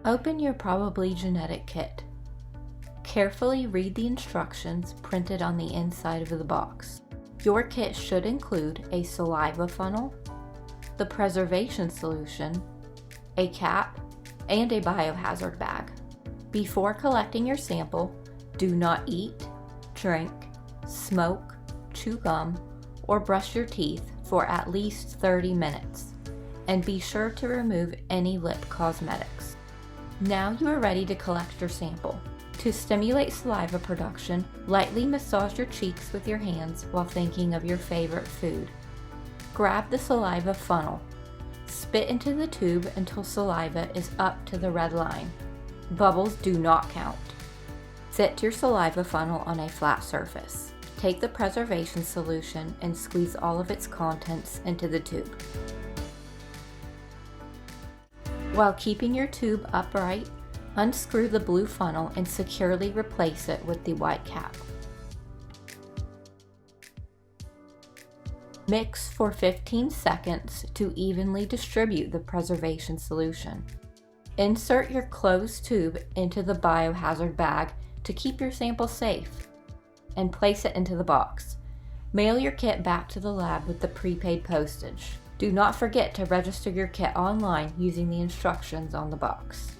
Open your probably genetic kit. Carefully read the instructions printed on the inside of the box. Your kit should include a saliva funnel, the preservation solution, a cap, and a biohazard bag. Before collecting your sample, do not eat, drink, smoke, chew gum, or brush your teeth for at least 30 minutes, and be sure to remove any lip cosmetics. Now you are ready to collect your sample. To stimulate saliva production, lightly massage your cheeks with your hands while thinking of your favorite food. Grab the saliva funnel. Spit into the tube until saliva is up to the red line. Bubbles do not count. Sit your saliva funnel on a flat surface. Take the preservation solution and squeeze all of its contents into the tube. While keeping your tube upright, unscrew the blue funnel and securely replace it with the white cap. Mix for 15 seconds to evenly distribute the preservation solution. Insert your closed tube into the biohazard bag to keep your sample safe, and place it into the box. Mail your kit back to the lab with the prepaid postage. Do not forget to register your kit online using the instructions on the box.